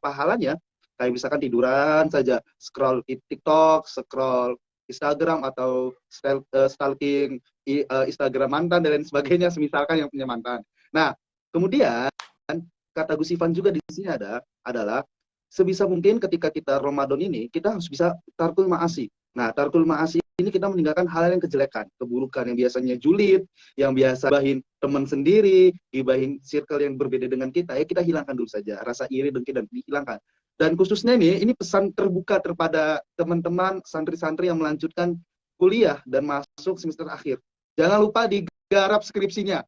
pahalanya. Kayak misalkan tiduran saja, scroll TikTok, scroll Instagram, atau stalking Instagram mantan dan lain sebagainya, semisalkan yang punya mantan. Nah, kemudian kata Gus Ivan juga di sini adalah sebisa mungkin ketika kita Ramadan ini kita harus bisa tarkul ma'asi. Nah, tarkul ma'asi ini kita meninggalkan hal yang kejelekan, keburukan yang biasanya julid, yang biasa gibahin teman sendiri, gibahin circle yang berbeda dengan kita, ya kita hilangkan dulu saja rasa iri, dengki, dan dihilangkan. Dan khususnya ini pesan terbuka kepada teman-teman santri-santri yang melanjutkan kuliah dan masuk semester akhir. Jangan lupa digarap skripsinya.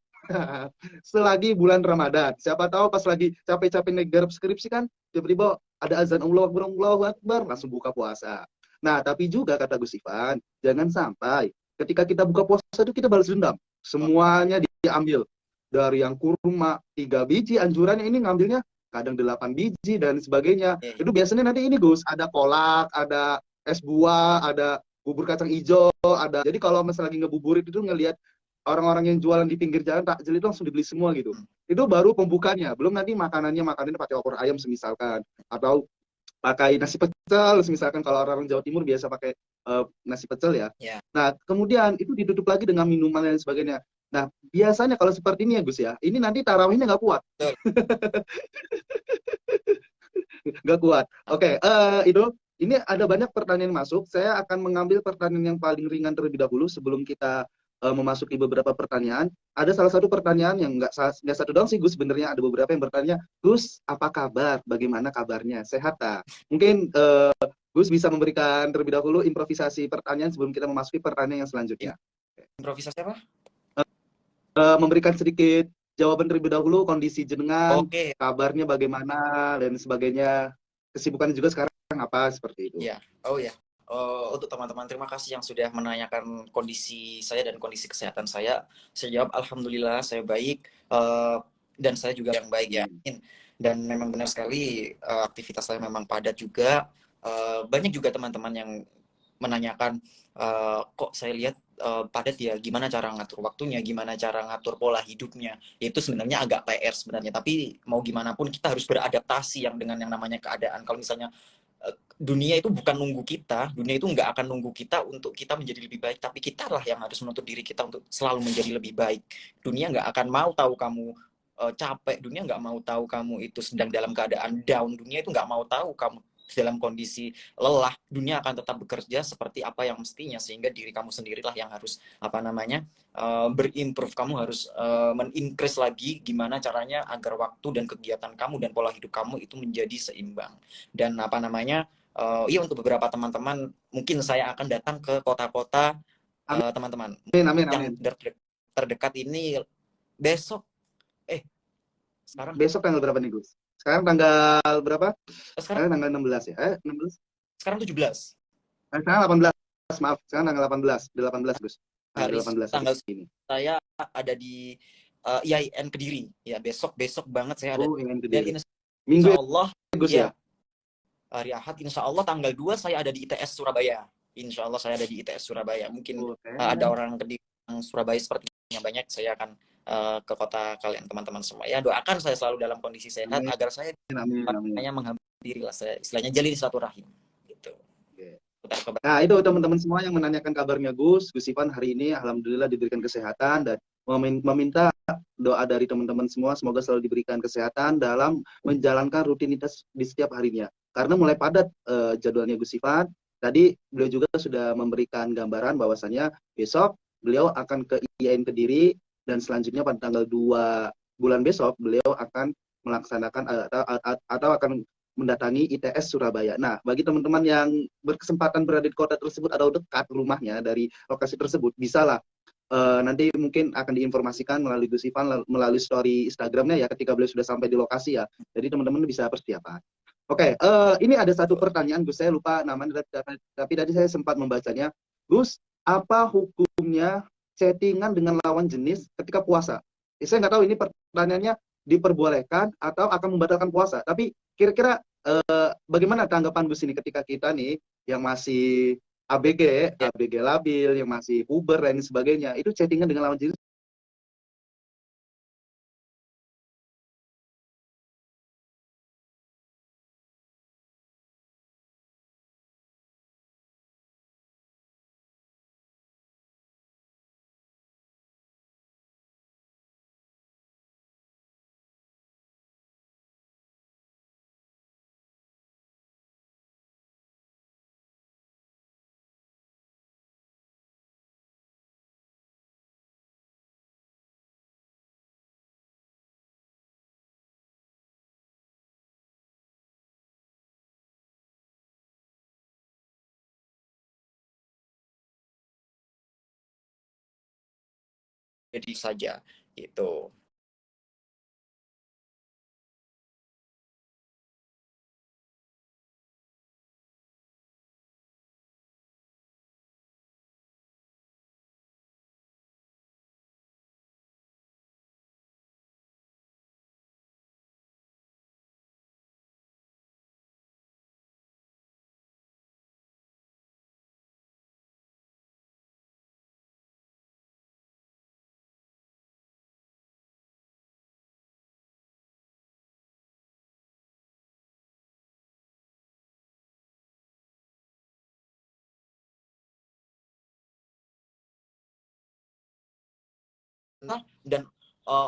Selagi bulan Ramadan. Siapa tahu pas lagi capek-capek ngegarap skripsi kan, tiba-tiba ada azan Allahu Akbar, langsung buka puasa. Nah, tapi juga kata Gus Ivan, jangan sampai ketika kita buka puasa itu kita balas dendam. Semuanya diambil. Dari yang kurma 3 biji, anjurannya ini ngambilnya kadang 8 biji dan sebagainya. Itu biasanya nanti ini Gus, ada kolak, ada es buah, ada bubur kacang hijau, ada. Jadi kalau misalnya lagi ngebuburit itu ngelihat orang-orang yang jualan di pinggir jalan takjil itu langsung dibeli semua gitu. Itu baru pembukanya, belum nanti makanannya pakai opor ayam semisalkan, atau pakai nasi pecel misalkan, kalau orang Jawa Timur biasa pakai nasi pecel ya. Nah, kemudian itu ditutup lagi dengan minuman dan sebagainya. Nah, biasanya kalau seperti ini ya Gus ya, ini nanti tarawihnya nggak kuat. Nggak kuat. Oke, itu ini ada banyak pertanyaan masuk. Saya akan mengambil pertanyaan yang paling ringan terlebih dahulu sebelum kita memasuki beberapa pertanyaan. Ada salah satu pertanyaan yang nggak satu doang sih Gus, sebenarnya ada beberapa yang bertanya, Gus, apa kabar? Bagaimana kabarnya? Sehat tak? Mungkin Gus bisa memberikan terlebih dahulu improvisasi pertanyaan sebelum kita memasuki pertanyaan yang selanjutnya. Improvisasi apa? Memberikan sedikit jawaban terlebih dahulu, kondisi jenengan, kabarnya bagaimana, dan sebagainya. Kesibukan juga sekarang apa, seperti itu. Ya, untuk teman-teman, terima kasih yang sudah menanyakan kondisi saya dan kondisi kesehatan saya. Saya jawab, alhamdulillah saya baik, dan saya juga yang baik ya. Dan memang benar sekali, aktivitas saya memang padat juga. Banyak juga teman-teman yang menanyakan, kok saya lihat padat ya, gimana cara ngatur waktunya, gimana cara ngatur pola hidupnya. Itu sebenarnya agak PR sebenarnya, tapi mau gimana pun kita harus beradaptasi dengan yang namanya keadaan. Kalau misalnya dunia itu bukan nunggu kita, dunia itu nggak akan nunggu kita untuk kita menjadi lebih baik, tapi kita lah yang harus menuntut diri kita untuk selalu menjadi lebih baik. Dunia nggak akan mau tahu kamu capek, dunia nggak mau tahu kamu itu sedang dalam keadaan down, dunia itu nggak mau tahu kamu dalam kondisi lelah. Dunia akan tetap bekerja seperti apa yang mestinya, sehingga diri kamu sendirilah yang harus berimprove. Kamu harus men-increase lagi gimana caranya agar waktu dan kegiatan kamu dan pola hidup kamu itu menjadi seimbang. Dan iya, untuk beberapa teman-teman mungkin saya akan datang ke kota-kota teman-teman yang terdekat ini besok. Besok tanggal berapa nih Gus? Sekarang tanggal berapa? Sekarang tanggal 16 ya? 16? Sekarang 17. Sekarang 18. Maaf, sekarang tanggal 18. 18 Gus. Tanggal 18 ini. Saya ada di IAIN Kediri. Ya, besok banget saya ada. Dan Minggu insya Allah, Gus ya? Hari Ahad, insya Allah tanggal 2 saya ada di ITS Surabaya. Insya Allah saya ada di ITS Surabaya. Mungkin ada orang Kediri yang Surabaya sepertinya banyak. Saya akan ke kota kalian teman-teman semua. Ya, doakan saya selalu dalam kondisi sehat agar saya menghampiri lah, saya istilahnya jalin silaturahim gitu. Nah, itu teman-teman semua yang menanyakan kabarnya Gus Ivan hari ini alhamdulillah diberikan kesehatan, dan meminta doa dari teman-teman semua semoga selalu diberikan kesehatan dalam menjalankan rutinitas di setiap harinya. Karena mulai padat jadwalnya Gus Ivan. Tadi beliau juga sudah memberikan gambaran bahwasannya besok beliau akan ke IAIN Kediri, dan selanjutnya pada tanggal 2 bulan besok beliau akan melaksanakan atau akan mendatangi ITS Surabaya. Nah, bagi teman-teman yang berkesempatan berada di kota tersebut atau dekat rumahnya dari lokasi tersebut, bisalah nanti mungkin akan diinformasikan melalui Gus Ivan, melalui story Instagramnya ya, ketika beliau sudah sampai di lokasi ya. Jadi teman-teman bisa persiapan. Oke, ini ada satu pertanyaan Gus, saya lupa namanya, tapi tadi saya sempat membacanya. Gus, apa hukumnya chattingan dengan lawan jenis ketika puasa? Saya nggak tahu ini pertanyaannya diperbolehkan atau akan membatalkan puasa. Tapi kira-kira bagaimana tanggapan Gus ini ketika kita nih yang masih ABG labil, yang masih puber dan sebagainya, itu chattingan dengan lawan jenis jadi saja gitu. Nah, dan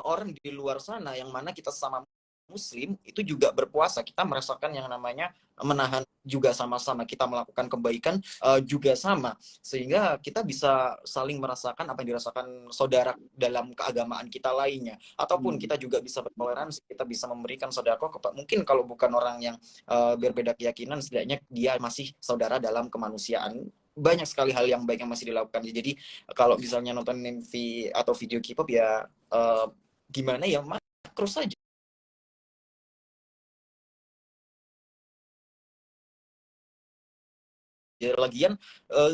orang di luar sana yang mana kita sama muslim itu juga berpuasa, kita merasakan yang namanya menahan juga, sama-sama kita melakukan kebaikan juga sama, sehingga kita bisa saling merasakan apa yang dirasakan saudara dalam keagamaan kita lainnya, ataupun kita juga bisa bertoleransi, kita bisa memberikan sodako mungkin kalau bukan orang yang berbeda keyakinan, setidaknya dia masih saudara dalam kemanusiaan. Banyak sekali hal yang baik yang masih dilakukan. Jadi kalau misalnya nonton MV atau video K-pop ya gimana ya, makro saja. Ya, lagian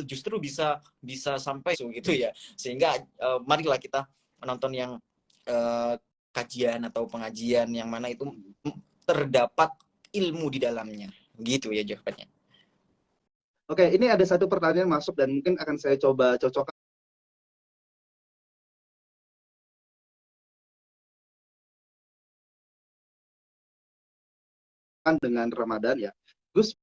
justru bisa bisa sampai gitu ya. Sehingga marilah kita menonton yang uh, kajian atau pengajian yang mana itu terdapat ilmu di dalamnya. Gitu ya jawabannya. Oke, ini ada satu pertanyaan masuk dan mungkin akan saya coba cocokkan dengan Ramadan ya. Gus,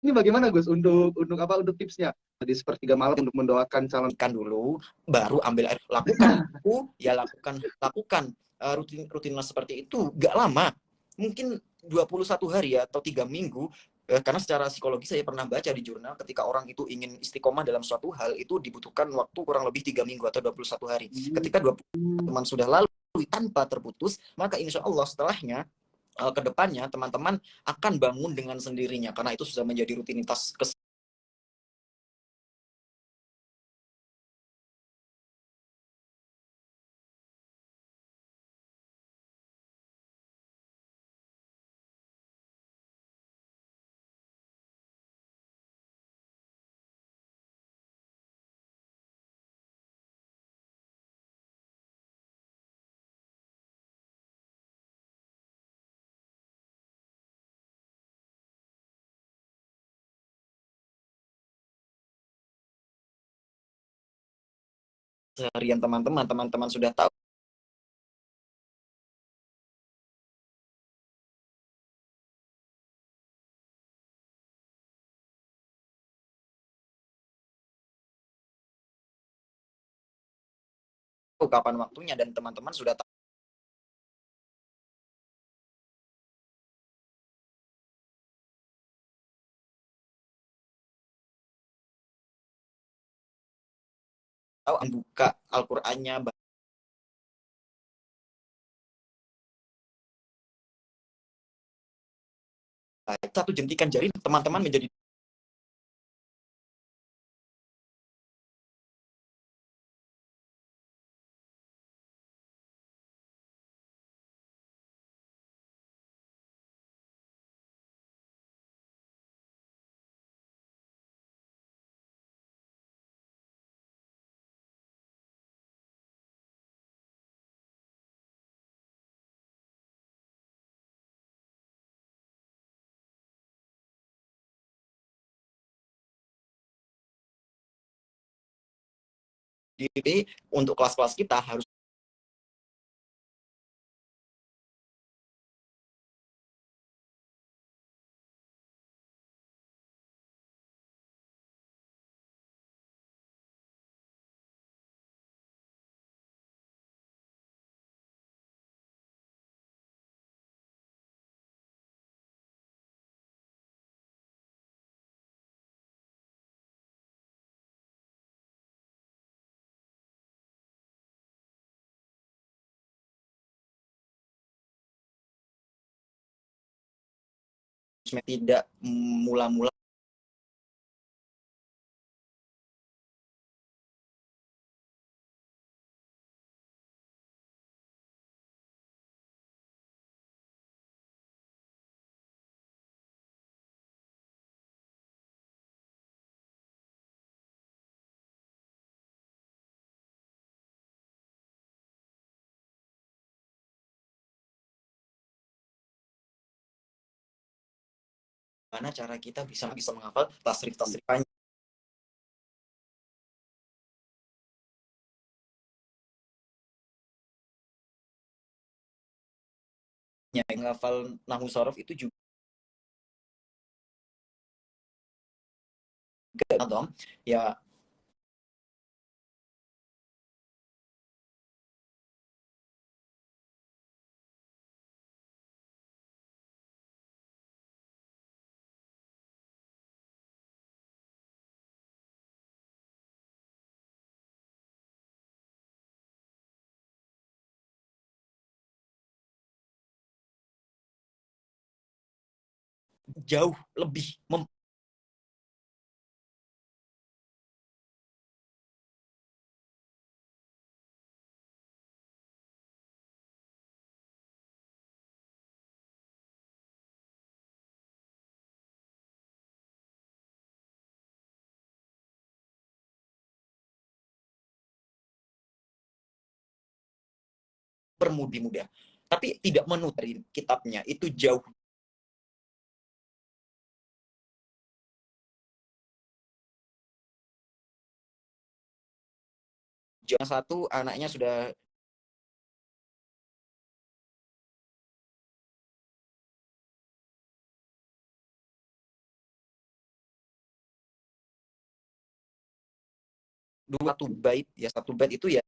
ini bagaimana Gus untuk apa untuk tipsnya di sepertiga malam untuk mendoakan calon Ikan dulu, baru ambil air. Lakukan itu, ya lakukan rutinitas seperti itu. Gak lama, mungkin 21 hari ya, atau 3 minggu. Karena secara psikologi saya pernah baca di jurnal, ketika orang itu ingin istiqomah dalam suatu hal, itu dibutuhkan waktu kurang lebih 3 minggu atau 21 hari. Ketika 20 teman sudah lalui tanpa terputus, maka insya Allah setelahnya ke depannya teman-teman akan bangun dengan sendirinya, karena itu sudah menjadi rutinitas keseharian teman-teman. Teman-teman sudah tahu kapan waktunya, dan teman-teman sudah tahu buka Al-Qur'annya, satu jentikan jari teman-teman menjadi diri. Untuk kelas-kelas kita harus sosmed, tidak mula-mula gimana cara kita bisa menghafal tasrif-tasrif panjang. Menghafal nahwu sorof itu juga dong ya, jauh lebih mempermudah, tapi tidak menutup kitabnya itu jauh. Yang satu anaknya sudah dua tuh bait ya, satu bait itu ya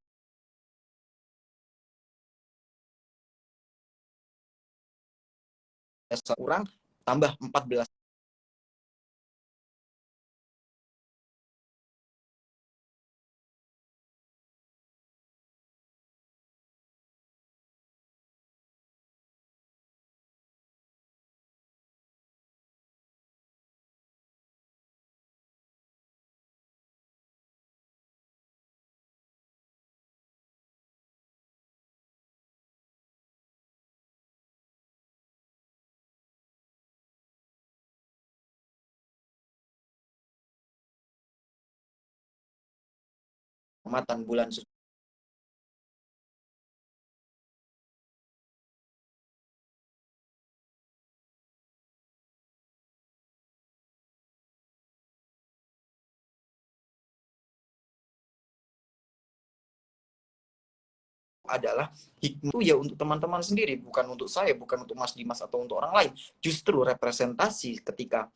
kurang tambah 14. Ramadan bulan suci adalah hikmah itu ya untuk teman-teman sendiri, bukan untuk saya, bukan untuk Mas Dimas atau untuk orang lain. Justru representasi ketika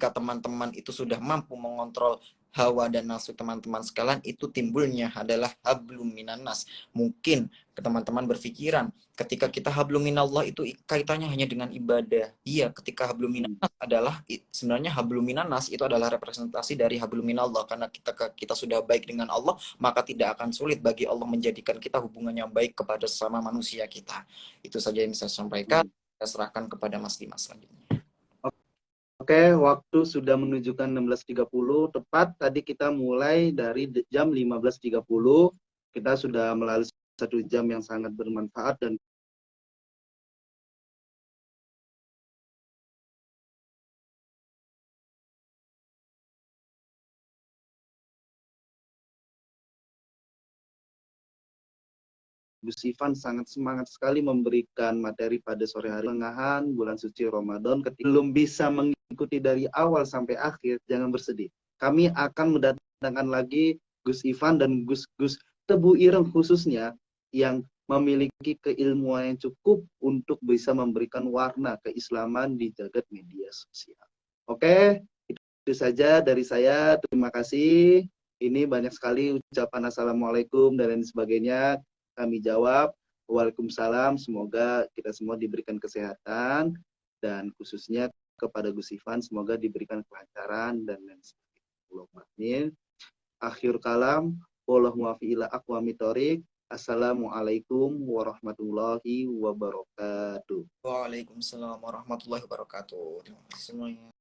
teman-teman itu sudah mampu mengontrol hawa dan nafsu teman-teman sekalian, itu timbulnya adalah hablum minannas. Mungkin teman-teman berpikiran ketika kita hablum minallah itu kaitannya hanya dengan ibadah. Iya, ketika hablum minannas adalah sebenarnya hablum minannas itu adalah representasi dari hablum minallah, karena kita sudah baik dengan Allah, maka tidak akan sulit bagi Allah menjadikan kita hubungannya baik kepada sesama manusia kita. Itu saja yang saya sampaikan. Saya serahkan kepada Mas Dimas selanjutnya. Oke, waktu sudah menunjukkan 16.30 tepat. Tadi kita mulai dari jam 15.30. Kita sudah melalui 1 jam yang sangat bermanfaat dan Gus Ivan sangat semangat sekali memberikan materi pada sore hari pertengahan bulan suci Ramadan. Ketika belum bisa mengikuti dari awal sampai akhir, jangan bersedih. Kami akan mendatangkan lagi Gus Ivan dan Gus Tebu Ireng khususnya yang memiliki keilmuan yang cukup untuk bisa memberikan warna keislaman di jagat media sosial. Oke, itu saja dari saya. Terima kasih. Ini banyak sekali ucapan assalamualaikum dan lain sebagainya. Kami jawab, waalaikumsalam. Semoga kita semua diberikan kesehatan dan khususnya kepada Gus Ivan semoga diberikan kelancaran dan lain sebagainya. Akhir kalam, wallahu muwaffiq ila aqwamit thoriq. Assalamualaikum warahmatullahi wabarakatuh. Waalaikumsalam warahmatullahi wabarakatuh. Terima kasih semuanya.